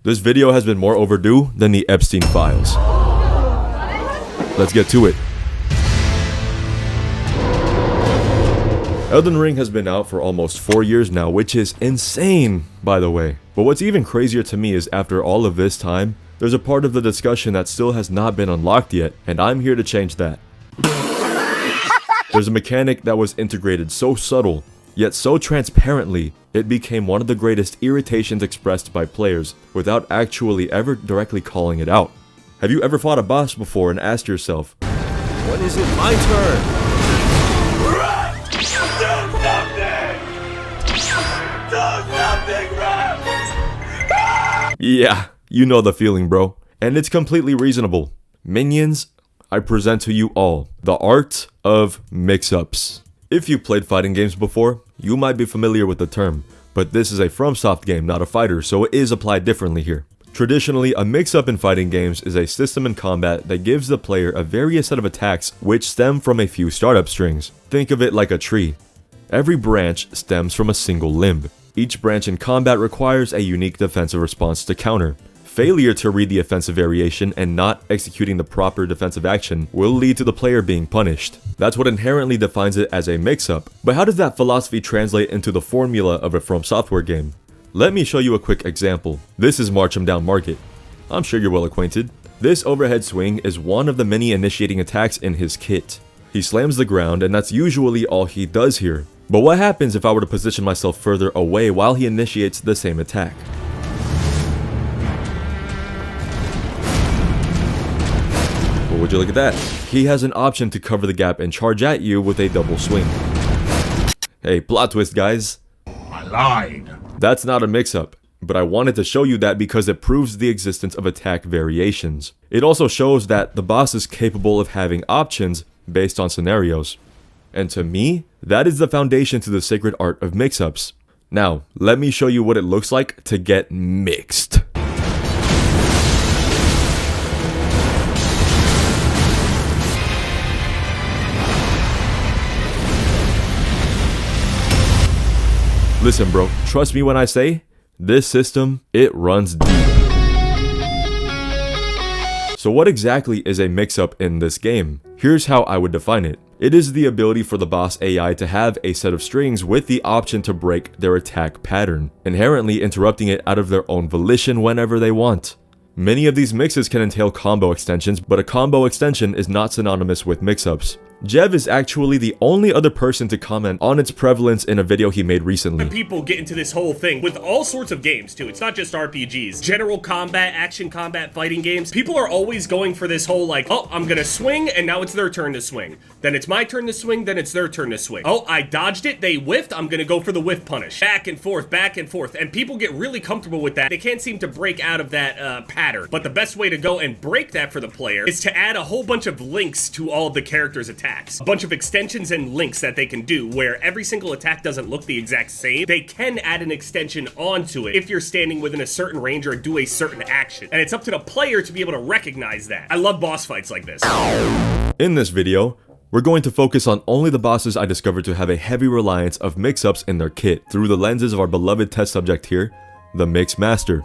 This video has been more overdue than the Epstein files. Let's get to it. Elden Ring has been out for almost 4 years now, which is insane, by the way. But what's even crazier to me is after all of this time, there's a part of the discussion that still has not been unlocked yet, and I'm here to change that. There's a mechanic that was integrated so subtle, yet so transparently, it became one of the greatest irritations expressed by players without actually ever directly calling it out. Have you ever fought a boss before and asked yourself, when is it my turn? Do something! Do something, Yeah, you know the feeling, bro. And it's completely reasonable. Minions, I present to you all the art of mix-ups. If you've played fighting games before, you might be familiar with the term, but this is a FromSoft game, not a fighter, so it is applied differently here. Traditionally, a mix-up in fighting games is a system in combat that gives the player a various set of attacks which stem from a few startup strings. Think of it like a tree. Every branch stems from a single limb. Each branch in combat requires a unique defensive response to counter. Failure to read the offensive variation and not executing the proper defensive action will lead to the player being punished. That's what inherently defines it as a mix-up. But how does that philosophy translate into the formula of a FromSoftware game? Let me show you a quick example. This is March 'em Down Margit. I'm sure you're well acquainted. This overhead swing is one of the many initiating attacks in his kit. He slams the ground, and that's usually all he does here. But what happens if I were to position myself further away while he initiates the same attack? Well, would you look at that? He has an option to cover the gap and charge at you with a double swing. Hey, plot twist, guys. I lied. That's not a mix-up, but I wanted to show you that because it proves the existence of attack variations. It also shows that the boss is capable of having options based on scenarios. And to me, that is the foundation to the sacred art of mix-ups. Now, let me show you what it looks like to get mixed. Listen, bro, trust me when I say, this system, it runs deep. So what exactly is a mix-up in this game? Here's how I would define it. It is the ability for the boss AI to have a set of strings with the option to break their attack pattern, inherently interrupting it out of their own volition whenever they want. Many of these mixes can entail combo extensions, but a combo extension is not synonymous with mix-ups. Jev is actually the only other person to comment on its prevalence in a video he made recently. People get into this whole thing with all sorts of games too. It's not just RPGs. General combat, action combat, fighting games. People are always going for this whole like, oh, I'm gonna swing and now it's their turn to swing. Then it's my turn to swing, then it's their turn to swing. Oh, I dodged it, they whiffed, I'm gonna go for the whiff punish. Back and forth, and people get really comfortable with that. They can't seem to break out of that pattern. But the best way to go and break that for the player is to add a whole bunch of links to all of the characters' attacks. A bunch of extensions and links that they can do where every single attack doesn't look the exact same. They can add an extension onto it if you're standing within a certain range or do a certain action. And it's up to the player to be able to recognize that. I love boss fights like this. In this video, we're going to focus on only the bosses I discovered to have a heavy reliance of mix-ups in their kit through the lenses of our beloved test subject here, the Mix Master.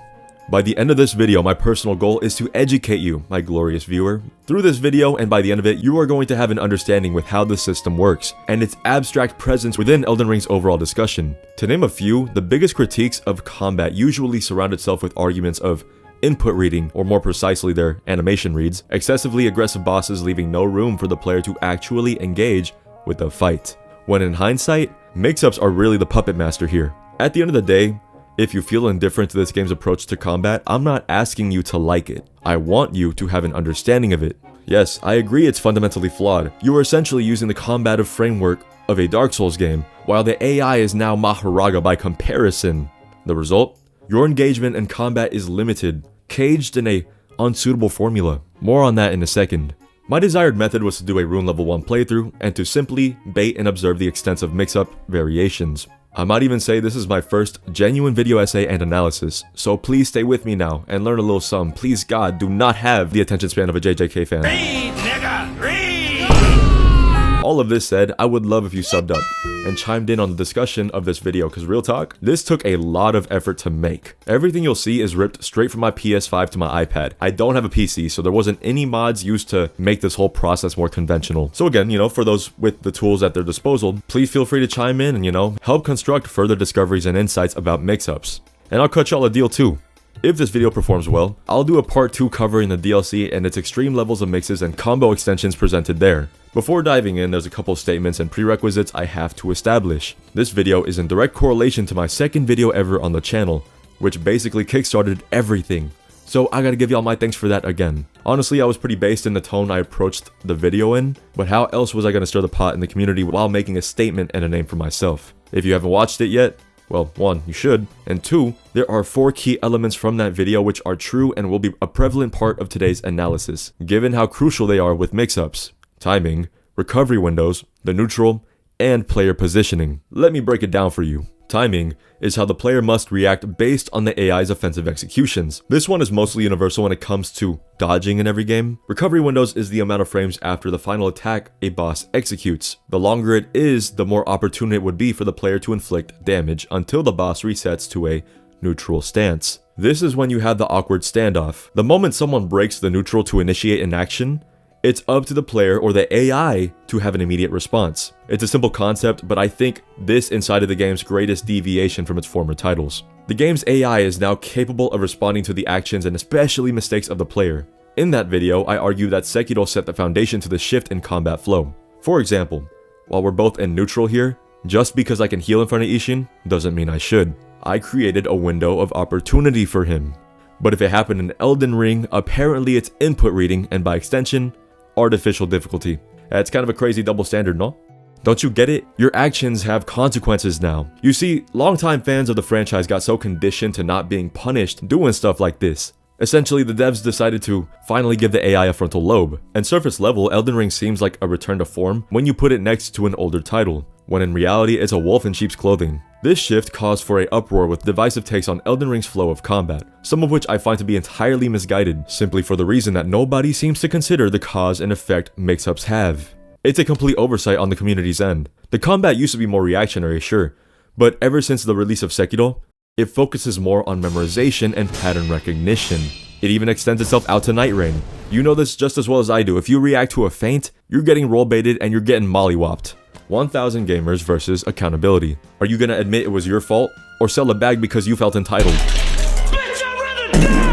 By the end of this video, my personal goal is to educate you, my glorious viewer. Through this video, and by the end of it, you are going to have an understanding with how the system works, and its abstract presence within Elden Ring's overall discussion. To name a few, the biggest critiques of combat usually surround itself with arguments of input reading, or more precisely their animation reads, excessively aggressive bosses leaving no room for the player to actually engage with the fight. When in hindsight, mix-ups are really the puppet master here. At the end of the day, if you feel indifferent to this game's approach to combat, I'm not asking you to like it. I want you to have an understanding of it. Yes, I agree it's fundamentally flawed. You are essentially using the combative framework of a Dark Souls game, while the AI is now Maharaga by comparison. The result? Your engagement in combat is limited, caged in a unsuitable formula. More on that in a second. My desired method was to do a Rune Level 1 playthrough, and to simply bait and observe the extensive mix-up variations. I might even say this is my first genuine video essay and analysis, so please stay with me now and learn a little something. Please God, do not have the attention span of a JJK fan. Read, nigga, read! All of this said, I would love if you subbed up. and chimed in on the discussion of this video, because real talk, this took a lot of effort to make. Everything you'll see is ripped straight from my PS5 to my iPad. I don't have a PC, so there wasn't any mods used to make this whole process more conventional. So again, you know, for those with the tools at their disposal, please feel free to chime in and, you know, help construct further discoveries and insights about mix-ups. And I'll cut y'all a deal too. If this video performs well, I'll do a part 2 covering the DLC and its extreme levels of mixes and combo extensions presented there. Before diving in, there's a couple statements and prerequisites I have to establish. This video is in direct correlation to my second video ever on the channel, which basically kickstarted everything. So I gotta give y'all my thanks for that again. Honestly, I was pretty based in the tone I approached the video in, but how else was I gonna stir the pot in the community while making a statement and a name for myself? If you haven't watched it yet, well, 1, you should, and 2, there are 4 key elements from that video which are true and will be a prevalent part of today's analysis, given how crucial they are with mix-ups, timing, recovery windows, the neutral, and player positioning. Let me break it down for you. Timing is how the player must react based on the AI's offensive executions. This one is mostly universal when it comes to dodging in every game. Recovery windows is the amount of frames after the final attack a boss executes. The longer it is, the more opportune it would be for the player to inflict damage until the boss resets to a neutral stance. This is when you have the awkward standoff. The moment someone breaks the neutral to initiate an action, it's up to the player or the AI to have an immediate response. It's a simple concept, but I think this inside of the game's greatest deviation from its former titles. The game's AI is now capable of responding to the actions and especially mistakes of the player. In that video, I argue that Sekiro set the foundation to the shift in combat flow. For example, while we're both in neutral here, just because I can heal in front of Ishin doesn't mean I should. I created a window of opportunity for him. But if it happened in Elden Ring, apparently it's input reading and by extension, artificial difficulty. That's kind of a crazy double standard, no? Don't you get it? Your actions have consequences now. You see, longtime fans of the franchise got so conditioned to not being punished doing stuff like this. Essentially, the devs decided to finally give the AI a frontal lobe. And surface level, Elden Ring seems like a return to form when you put it next to an older title, when in reality it's a wolf in sheep's clothing. This shift caused for an uproar with divisive takes on Elden Ring's flow of combat, some of which I find to be entirely misguided, simply for the reason that nobody seems to consider the cause and effect mix-ups have. It's a complete oversight on the community's end. The combat used to be more reactionary, sure, but ever since the release of Sekiro, it focuses more on memorization and pattern recognition. It even extends itself out to Night Rain. You know this just as well as I do. If you react to a feint, you're getting roll baited and you're getting mollywopped. 1,000 gamers versus accountability. Are you gonna admit it was your fault, or sell a bag because you felt entitled? Bitch, I'd rather die!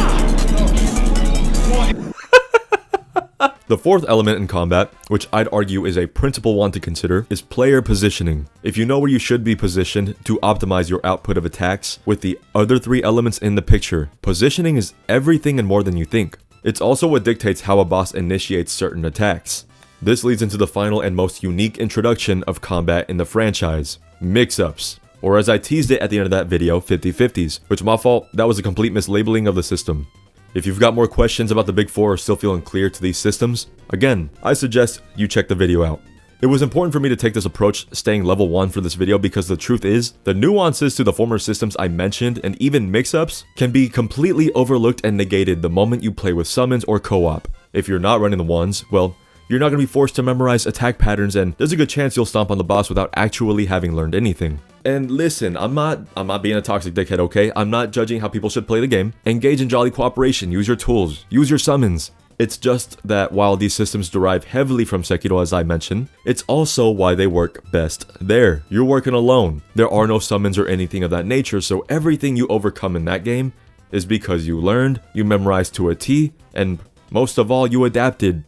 The fourth element in combat, which I'd argue is a principal one to consider, is player positioning. If you know where you should be positioned to optimize your output of attacks with the other 3 elements in the picture, positioning is everything and more than you think. It's also what dictates how a boss initiates certain attacks. This leads into the final and most unique introduction of combat in the franchise, mix-ups, or as I teased it at the end of that video, 50-50s, which my fault, that was a complete mislabeling of the system. If you've got more questions about the big 4 or still feeling clear to these systems, again, I suggest you check the video out. It was important for me to take this approach staying level 1 for this video because the truth is, the nuances to the former systems I mentioned and even mix-ups can be completely overlooked and negated the moment you play with summons or co-op. If you're not running the ones, well, you're not going to be forced to memorize attack patterns and there's a good chance you'll stomp on the boss without actually having learned anything. And listen, I'm not being a toxic dickhead, okay? I'm not judging how people should play the game. Engage in jolly cooperation, use your tools, use your summons. It's just that while these systems derive heavily from Sekiro as I mentioned, it's also why they work best there. You're working alone. There are no summons or anything of that nature, so everything you overcome in that game is because you learned, you memorized to a T, and most of all, you adapted.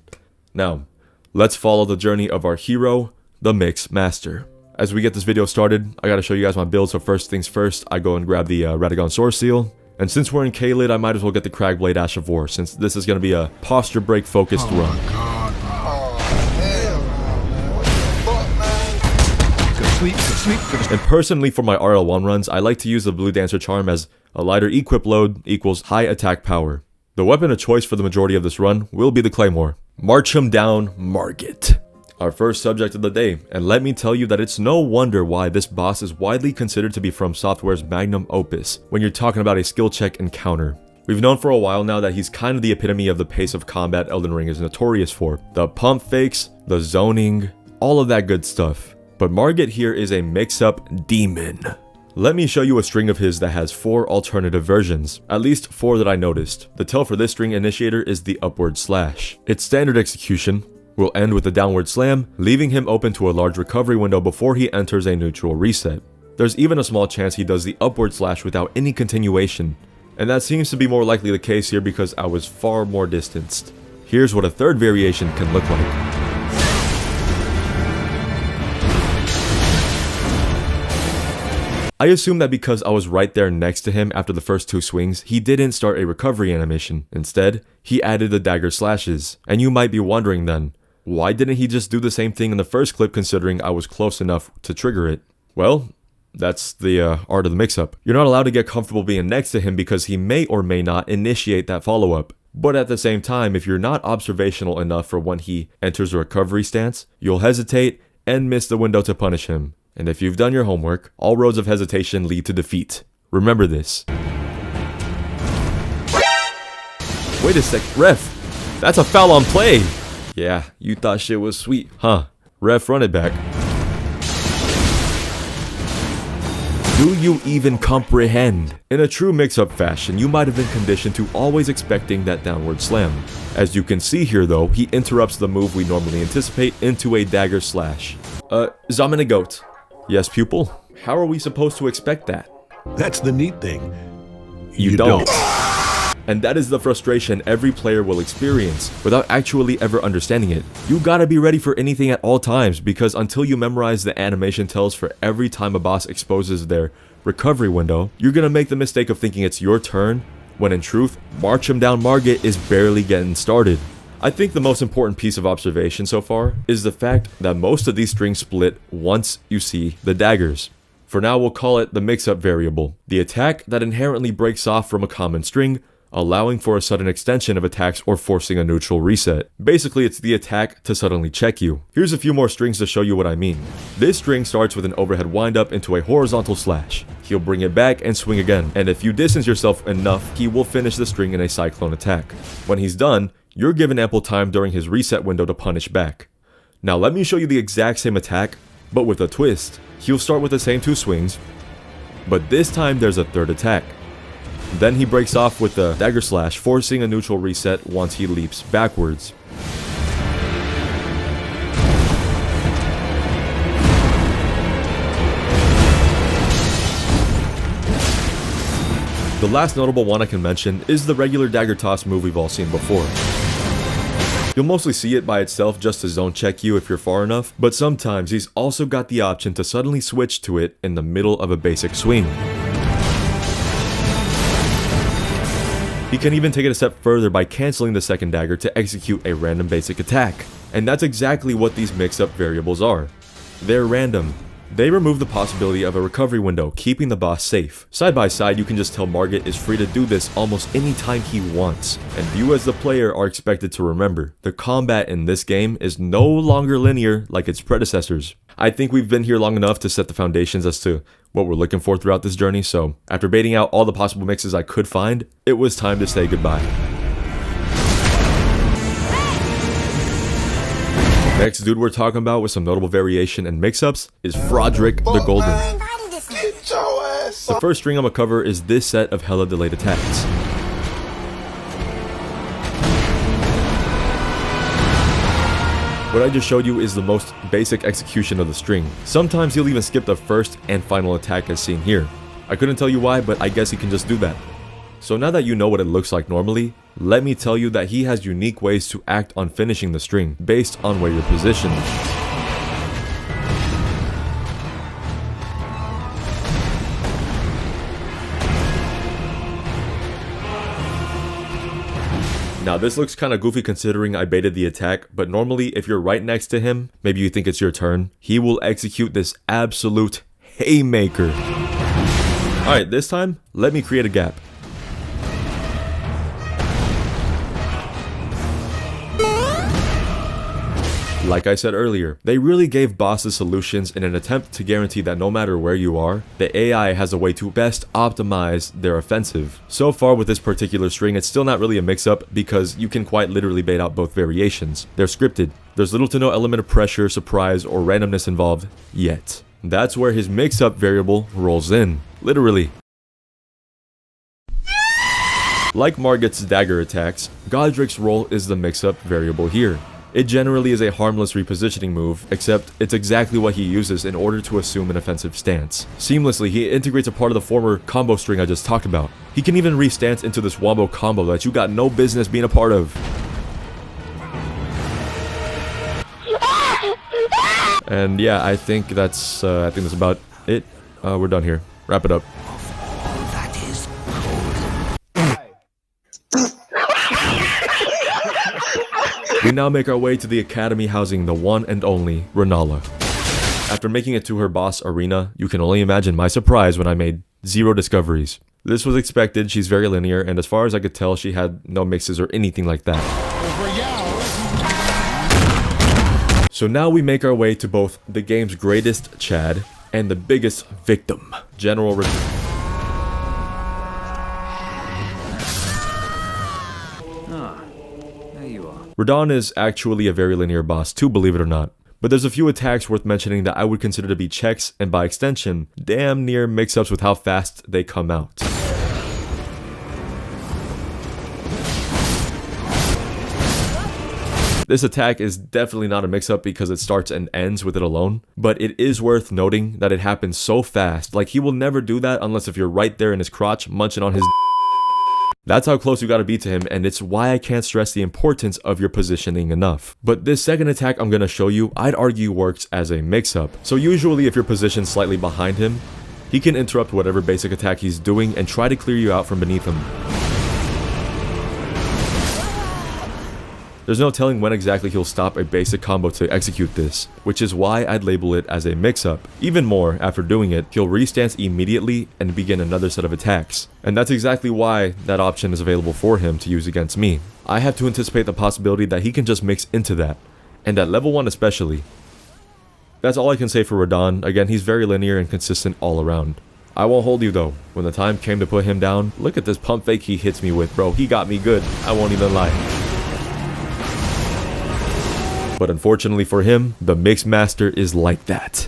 Now, let's follow the journey of our hero, the Mix Master. As we get this video started, I gotta show you guys my build, so first things first, I go and grab the Radahn Sword Seal. And since we're in K-Lid, I might as well get the Cragblade Ash of War, since this is gonna be a posture break focused run. And personally, for my RL1 runs, I like to use the Blue Dancer Charm as a lighter equip load equals high attack power. The weapon of choice for the majority of this run will be the Claymore. March him down, Margit. Our first subject of the day, and let me tell you that it's no wonder why this boss is widely considered to be FromSoftware's magnum opus when you're talking about a skill check encounter. We've known for a while now that he's kind of the epitome of the pace of combat Elden Ring is notorious for. The pump fakes, the zoning, all of that good stuff. But Margit here is a mix-up demon. Let me show you a string of his that has 4 alternative versions, at least 4 that I noticed. The tell for this string initiator is the upward slash. Its standard execution will end with a downward slam, leaving him open to a large recovery window before he enters a neutral reset. There's even a small chance he does the upward slash without any continuation, and that seems to be more likely the case here because I was far more distanced. Here's what a third variation can look like. I assume that because I was right there next to him after the first 2 swings, he didn't start a recovery animation. Instead, he added the dagger slashes. And you might be wondering then, why didn't he just do the same thing in the first clip considering I was close enough to trigger it? Well, that's the art of the mix-up. You're not allowed to get comfortable being next to him because he may or may not initiate that follow-up. But at the same time, if you're not observational enough for when he enters a recovery stance, you'll hesitate and miss the window to punish him. And if you've done your homework, all roads of hesitation lead to defeat. Remember this. Wait a sec, ref! That's a foul on play! Yeah, you thought shit was sweet, huh? Ref, run it back. Do you even comprehend? In a true mix-up fashion, you might have been conditioned to always expecting that downward slam. As you can see here though, he interrupts the move we normally anticipate into a dagger slash. Zamina goat. Yes, pupil? How are we supposed to expect that? That's the neat thing. You don't. And that is the frustration every player will experience without actually ever understanding it. You gotta be ready for anything at all times because until you memorize the animation tells for every time a boss exposes their recovery window, you're gonna make the mistake of thinking it's your turn when in truth, March 'em down Margit is barely getting started. I think the most important piece of observation so far is the fact that most of these strings split once you see the daggers. For now, we'll call it the mix-up variable, the attack that inherently breaks off from a common string, allowing for a sudden extension of attacks or forcing a neutral reset. Basically, it's the attack to suddenly check you. Here's a few more strings to show you what I mean. This string starts with an overhead windup into a horizontal slash. He'll bring it back and swing again, and if you distance yourself enough, he will finish the string in a cyclone attack. When he's done, you're given ample time during his reset window to punish back. Now let me show you the exact same attack, but with a twist. He'll start with the same 2 swings, but this time there's a third attack. Then he breaks off with the dagger slash, forcing a neutral reset once he leaps backwards. The last notable one I can mention is the regular dagger toss move we've all seen before. You'll mostly see it by itself just to zone check you if you're far enough, but sometimes he's also got the option to suddenly switch to it in the middle of a basic swing. He can even take it a step further by canceling the second dagger to execute a random basic attack. And that's exactly what these mix-up variables are. They're random. They remove the possibility of a recovery window, keeping the boss safe. Side by side, you can just tell Margit is free to do this almost any time he wants. And you as the player are expected to remember, the combat in this game is no longer linear like its predecessors. I think we've been here long enough to set the foundations as to what we're looking for throughout this journey, so after baiting out all the possible mixes I could find, it was time to say goodbye. Next dude we're talking about with some notable variation and mix-ups is Godrick the Golden. The first string I'm gonna cover is this set of hella delayed attacks. What I just showed you is the most basic execution of the string. Sometimes he'll even skip the first and final attack as seen here. I couldn't tell you why, but I guess he can just do that. So now that you know what it looks like normally, let me tell you that he has unique ways to act on finishing the string based on where you're positioned. Now this looks kinda goofy considering I baited the attack, but normally if you're right next to him, maybe you think it's your turn, he will execute this absolute haymaker. Alright, this time, let me create a gap. Like I said earlier, they really gave bosses solutions in an attempt to guarantee that no matter where you are, the AI has a way to best optimize their offensive. So far with this particular string, it's still not really a mix-up because you can quite literally bait out both variations. They're scripted. There's little to no element of pressure, surprise, or randomness involved yet. That's where his mix-up variable rolls in. Literally. Like Margit's dagger attacks, Godrick's role is the mix-up variable here. It generally is a harmless repositioning move, except it's exactly what he uses in order to assume an offensive stance. Seamlessly, he integrates a part of the former combo string I just talked about. He can even re-stance into this wombo combo that you got no business being a part of. And yeah, I think that's about it. We're done here. Wrap it up. We now make our way to the academy housing the one and only Renala. After making it to her boss arena, you can only imagine my surprise when I made 0 discoveries. This was expected, she's very linear, and as far as I could tell, she had no mixes or anything like that. So now we make our way to both the game's greatest Chad and the biggest victim, General Radahn. Radahn is actually a very linear boss too, believe it or not. But there's a few attacks worth mentioning that I would consider to be checks, and by extension, damn near mix-ups with how fast they come out. This attack is definitely not a mix-up because it starts and ends with it alone, but it is worth noting that it happens so fast, like he will never do that unless if you're right there in his crotch munching on his That's how close you gotta be to him, and it's why I can't stress the importance of your positioning enough. But this second attack I'm gonna show you, I'd argue works as a mix-up. So usually if you're positioned slightly behind him, he can interrupt whatever basic attack he's doing and try to clear you out from beneath him. There's no telling when exactly he'll stop a basic combo to execute this, which is why I'd label it as a mix-up. Even more, after doing it, he'll restance immediately and begin another set of attacks. And that's exactly why that option is available for him to use against me. I have to anticipate the possibility that he can just mix into that, and at level 1 especially. That's all I can say for Radahn. Again, he's very linear and consistent all around. I won't hold you though. When the time came to put him down, look at this pump fake he hits me with, bro. He got me good. I won't even lie. But unfortunately for him, the Mix Master is like that.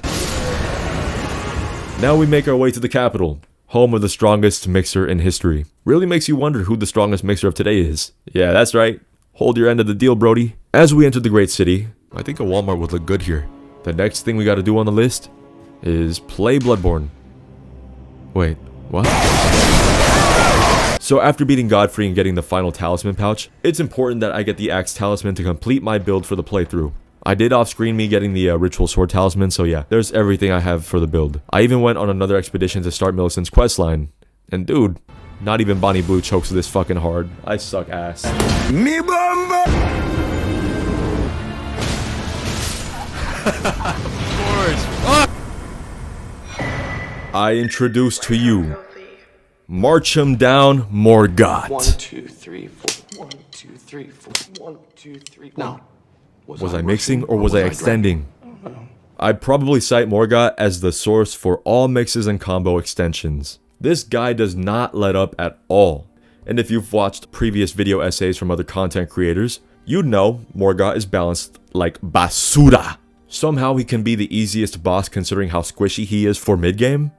Now we make our way to the capital, home of the strongest mixer in history. Really makes you wonder who the strongest mixer of today is. Yeah, that's right. Hold your end of the deal, Brody. As we enter the great city, I think a Walmart would look good here. The next thing we gotta do on the list is play Bloodborne. Wait, what? So after beating Godfrey and getting the final talisman pouch, it's important that I get the axe talisman to complete my build for the playthrough. I did off-screen me getting the ritual sword talisman, so yeah, there's everything I have for the build. I even went on another expedition to start Millicent's questline. And dude, not even Bonnie Blue chokes this fucking hard. I suck ass. Me bomba! Of course. Fuck! I introduce to you March him down, Morgott. 1, 2, 3, 4. 1, 2, 3, 4. 1, 2, 3. No. Was I mixing or was I extending? I'd probably cite Morgott as the source for all mixes and combo extensions. This guy does not let up at all. And if you've watched previous video essays from other content creators, you'd know Morgott is balanced like basura. Somehow he can be the easiest boss considering how squishy he is for mid-game.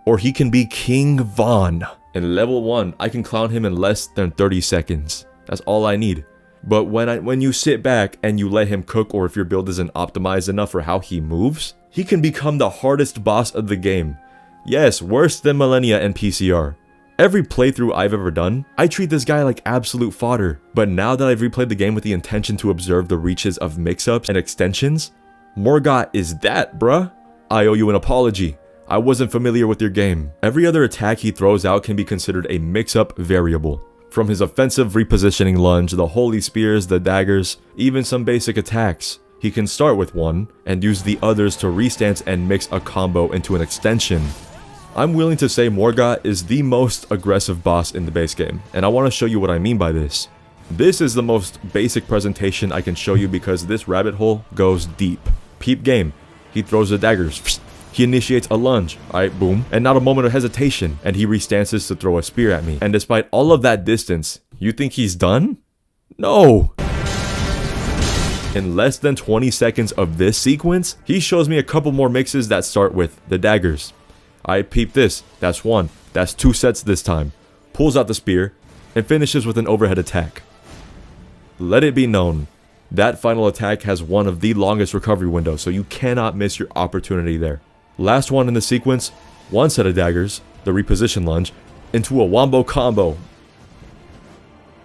Or he can be King Von. In level 1, I can clown him in less than 30 seconds. That's all I need. But when you sit back and you let him cook, or if your build isn't optimized enough for how he moves, he can become the hardest boss of the game. Yes, worse than Millennia and PCR. Every playthrough I've ever done, I treat this guy like absolute fodder. But now that I've replayed the game with the intention to observe the reaches of mix-ups and extensions, Morgott is that, bruh. I owe you an apology. I wasn't familiar with your game. Every other attack he throws out can be considered a mix-up variable. From his offensive repositioning lunge, the holy spears, the daggers, even some basic attacks. He can start with one, and use the others to restance and mix a combo into an extension. I'm willing to say Morgott is the most aggressive boss in the base game, and I want to show you what I mean by this. This is the most basic presentation I can show you because this rabbit hole goes deep. Peep game. He throws the daggers. He initiates a lunge. Alright, boom. And not a moment of hesitation. And he restances to throw a spear at me. And despite all of that distance, you think he's done? No. In less than 20 seconds of this sequence, he shows me a couple more mixes that start with the daggers. I peep this. That's one. That's 2 sets this time. Pulls out the spear and finishes with an overhead attack. Let it be known, that final attack has one of the longest recovery windows, so you cannot miss your opportunity there. Last one in the sequence, 1 set of daggers, the reposition lunge, into a wombo combo.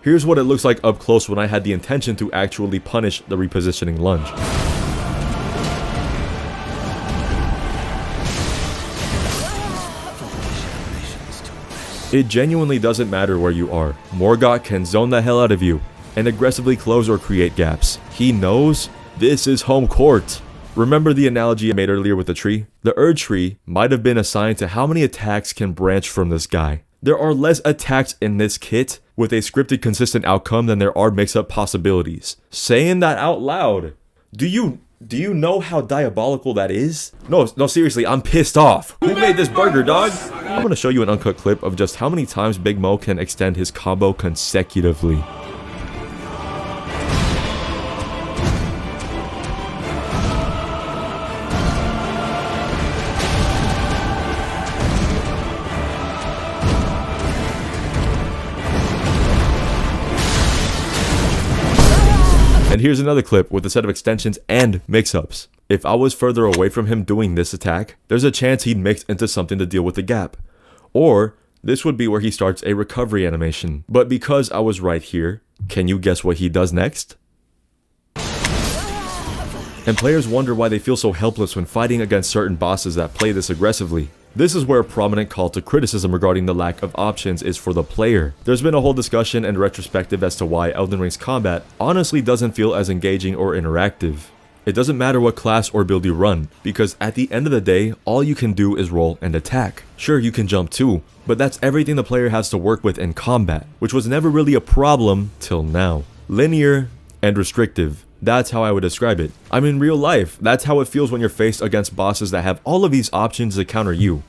Here's what it looks like up close when I had the intention to actually punish the repositioning lunge. It genuinely doesn't matter where you are. Morgott can zone the hell out of you and aggressively close or create gaps. He knows this is home court. Remember the analogy I made earlier with the tree? The Erd tree might have been assigned to how many attacks can branch from this guy. There are less attacks in this kit with a scripted consistent outcome than there are mix-up possibilities. Saying that out loud, do you know how diabolical that is? No, seriously, I'm pissed off. Who made this burger, dog? I'm gonna show you an uncut clip of just how many times Big Mohg can extend his combo consecutively. And here's another clip with a set of extensions and mix-ups. If I was further away from him doing this attack, there's a chance he'd mix into something to deal with the gap. Or this would be where he starts a recovery animation. But because I was right here, can you guess what he does next? And players wonder why they feel so helpless when fighting against certain bosses that play this aggressively. This is where a prominent call to criticism regarding the lack of options is for the player. There's been a whole discussion and retrospective as to why Elden Ring's combat honestly doesn't feel as engaging or interactive. It doesn't matter what class or build you run, because at the end of the day, all you can do is roll and attack. Sure, you can jump too, but that's everything the player has to work with in combat, which was never really a problem till now. Linear and restrictive. That's how I would describe it. I mean, real life, that's how it feels when you're faced against bosses that have all of these options to counter you.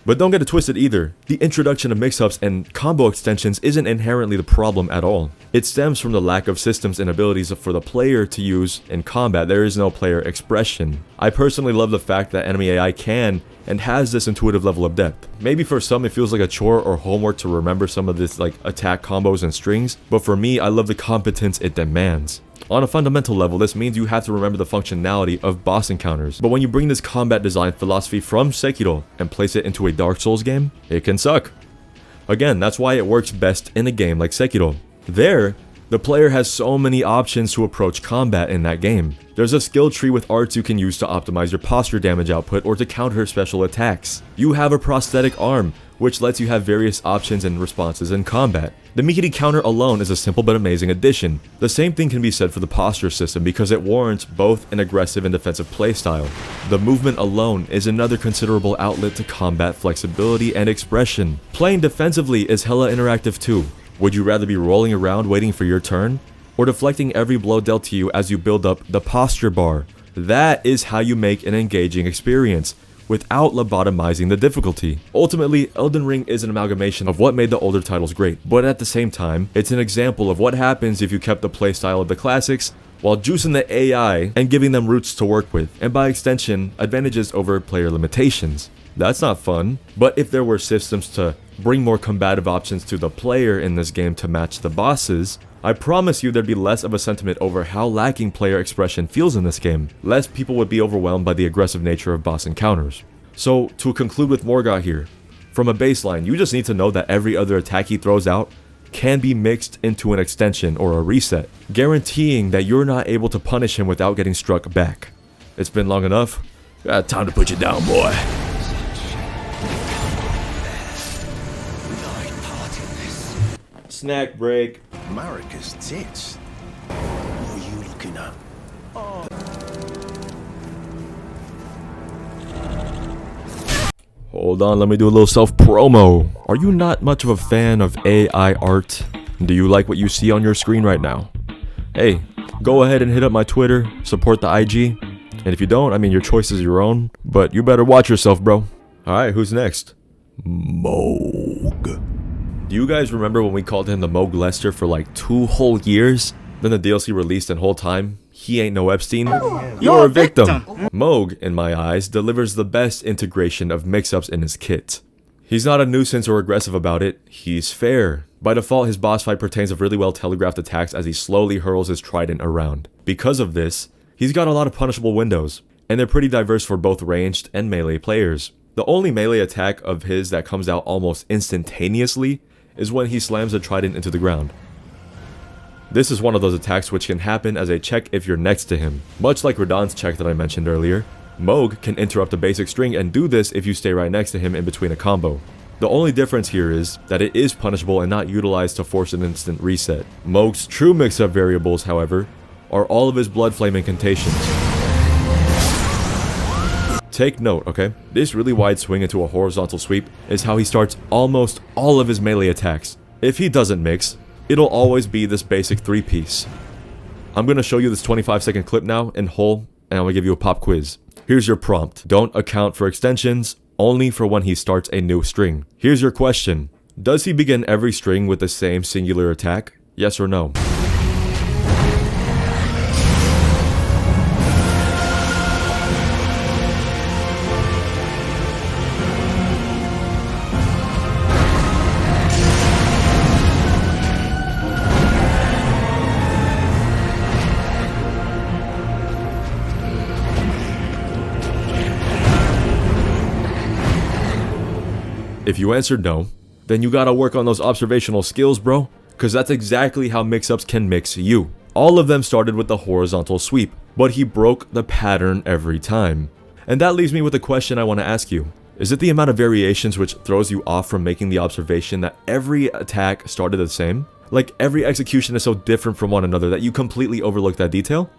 But don't get it twisted either. The introduction of mix-ups and combo extensions isn't inherently the problem at all. It stems from the lack of systems and abilities for the player to use in combat. There is no player expression. I personally love the fact that enemy AI can and has this intuitive level of depth. Maybe for some it feels like a chore or homework to remember some of this like attack combos and strings, but for me I love the competence it demands. On a fundamental level, this means you have to remember the functionality of boss encounters, but when you bring this combat design philosophy from Sekiro and place it into a Dark Souls game, it can suck. Again, that's why it works best in a game like Sekiro. There, the player has so many options to approach combat in that game. There's a skill tree with arts you can use to optimize your posture damage output or to counter special attacks. You have a prosthetic arm, which lets you have various options and responses in combat. The Mikiri counter alone is a simple but amazing addition. The same thing can be said for the posture system because it warrants both an aggressive and defensive playstyle. The movement alone is another considerable outlet to combat flexibility and expression. Playing defensively is hella interactive too. Would you rather be rolling around waiting for your turn, or deflecting every blow dealt to you as you build up the posture bar? That is how you make an engaging experience, without lobotomizing the difficulty. Ultimately, Elden Ring is an amalgamation of what made the older titles great, but at the same time, it's an example of what happens if you kept the playstyle of the classics while juicing the AI and giving them roots to work with, and by extension, advantages over player limitations. That's not fun, but if there were systems to bring more combative options to the player in this game to match the bosses, I promise you there'd be less of a sentiment over how lacking player expression feels in this game. Less people would be overwhelmed by the aggressive nature of boss encounters. So, to conclude with Morgott here, from a baseline, you just need to know that every other attack he throws out can be mixed into an extension or a reset, guaranteeing that you're not able to punish him without getting struck back. It's been long enough. Time to put you down, boy. Snack break. Marika's tits. What are you looking at? Hold on, let me do a little self-promo. Are you not much of a fan of AI art? Do you like what you see on your screen right now? Hey, go ahead and hit up my Twitter, support the IG, and if you don't, I mean, your choice is your own, but you better watch yourself, bro. Alright, who's next? Mohg. Do you guys remember when we called him the Mohg Lester for like 2 whole years? Then the DLC released and whole time, he ain't no Epstein. You're a victim. Mohg, in my eyes, delivers the best integration of mix-ups in his kit. He's not a nuisance or aggressive about it, he's fair. By default, his boss fight pertains of really well telegraphed attacks as he slowly hurls his trident around. Because of this, he's got a lot of punishable windows, and they're pretty diverse for both ranged and melee players. The only melee attack of his that comes out almost instantaneously is when he slams the trident into the ground. This is one of those attacks which can happen as a check if you're next to him. Much like Radahn's check that I mentioned earlier, Mohg can interrupt a basic string and do this if you stay right next to him in between a combo. The only difference here is that it is punishable and not utilized to force an instant reset. Mohg's true mix-up variables, however, are all of his blood flame incantations. Take note, okay? This really wide swing into a horizontal sweep is how he starts almost all of his melee attacks. If he doesn't mix, it'll always be this basic 3-piece. I'm gonna show you this 25-second clip now in whole, and I'm gonna give you a pop quiz. Here's your prompt. Don't account for extensions, only for when he starts a new string. Here's your question. Does he begin every string with the same singular attack? Yes or no? If you answered no, then you gotta work on those observational skills, bro, cause that's exactly how mix-ups can mix you. All of them started with the horizontal sweep, but he broke the pattern every time. And that leaves me with a question I want to ask you. Is it the amount of variations which throws you off from making the observation that every attack started the same? Like every execution is so different from one another that you completely overlook that detail?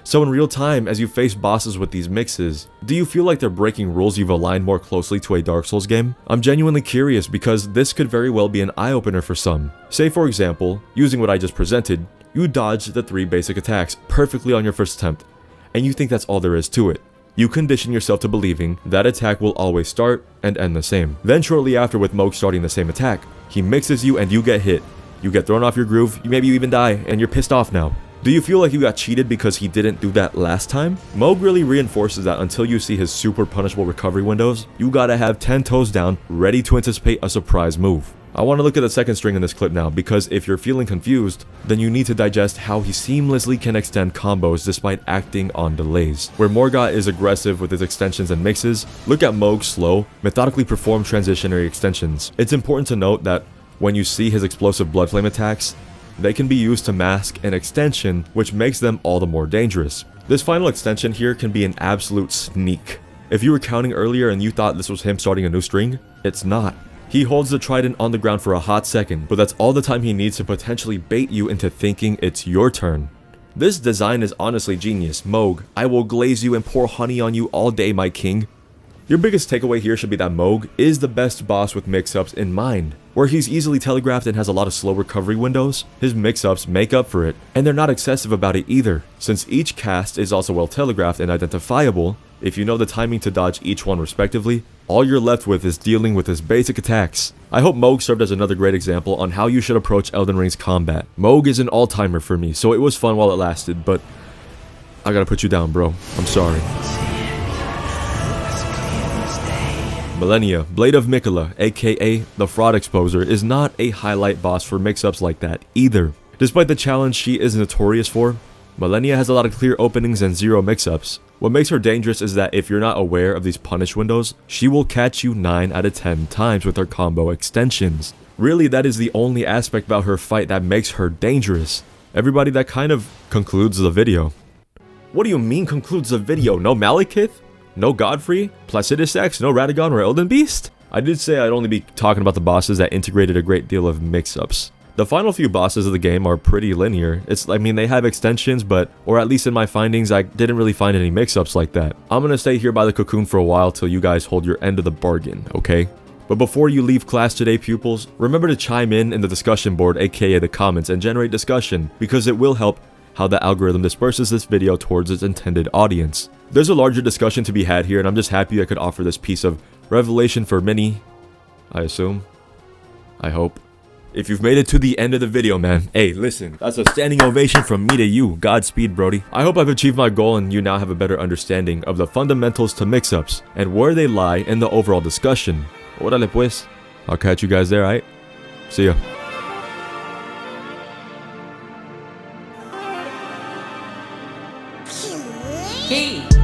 So in real time, as you face bosses with these mixes, do you feel like they're breaking rules you've aligned more closely to a Dark Souls game? I'm genuinely curious because this could very well be an eye-opener for some. Say for example, using what I just presented, you dodged the 3 basic attacks perfectly on your first attempt, and you think that's all there is to it. You condition yourself to believing that attack will always start and end the same. Then shortly after, with Mohg starting the same attack, he mixes you and you get hit. You get thrown off your groove, maybe you even die, and you're pissed off now. Do you feel like you got cheated because he didn't do that last time? Mohg really reinforces that until you see his super punishable recovery windows, you gotta have 10 toes down, ready to anticipate a surprise move. I want to look at the second string in this clip now, because if you're feeling confused, then you need to digest how he seamlessly can extend combos despite acting on delays. Where Morgott is aggressive with his extensions and mixes, look at Mohg's slow, methodically performed transitionary extensions. It's important to note that when you see his explosive blood flame attacks, they can be used to mask an extension, which makes them all the more dangerous. This final extension here can be an absolute sneak. If you were counting earlier and you thought this was him starting a new string, it's not. He holds the trident on the ground for a hot second, but that's all the time he needs to potentially bait you into thinking it's your turn. This design is honestly genius. Mohg, I will glaze you and pour honey on you all day, my king. Your biggest takeaway here should be that Mohg is the best boss with mix-ups in mind. Where he's easily telegraphed and has a lot of slow recovery windows, his mix-ups make up for it, and they're not excessive about it either. Since each cast is also well telegraphed and identifiable, if you know the timing to dodge each one respectively, all you're left with is dealing with his basic attacks. I hope Mohg served as another great example on how you should approach Elden Ring's combat. Mohg is an all-timer for me, so it was fun while it lasted, but I gotta put you down, bro. I'm sorry. Millennia, Blade of Miquella, aka the Fraud Exposer, is not a highlight boss for mix-ups like that either. Despite the challenge she is notorious for, Millennia has a lot of clear openings and 0 mix-ups. What makes her dangerous is that if you're not aware of these punish windows, she will catch you 9 out of 10 times with her combo extensions. Really, that is the only aspect about her fight that makes her dangerous. Everybody, that kind of concludes the video. What do you mean concludes the video? No Malekith? No Godfrey, Placidus X, no Radahn or Elden Beast? I did say I'd only be talking about the bosses that integrated a great deal of mix-ups. The final few bosses of the game are pretty linear. They have extensions, but, or at least in my findings, I didn't really find any mix-ups like that. I'm gonna stay here by the cocoon for a while till you guys hold your end of the bargain, okay? But before you leave class today, pupils, remember to chime in the discussion board, aka the comments, and generate discussion, because it will help how the algorithm disperses this video towards its intended audience. There's a larger discussion to be had here, and I'm just happy I could offer this piece of revelation for many, I assume. I hope. If you've made it to the end of the video, man, hey, listen, that's a standing ovation from me to you. Godspeed, Brody. I hope I've achieved my goal and you now have a better understanding of the fundamentals to mix-ups and where they lie in the overall discussion. Órale pues. I'll catch you guys there, alright? See ya. Hey!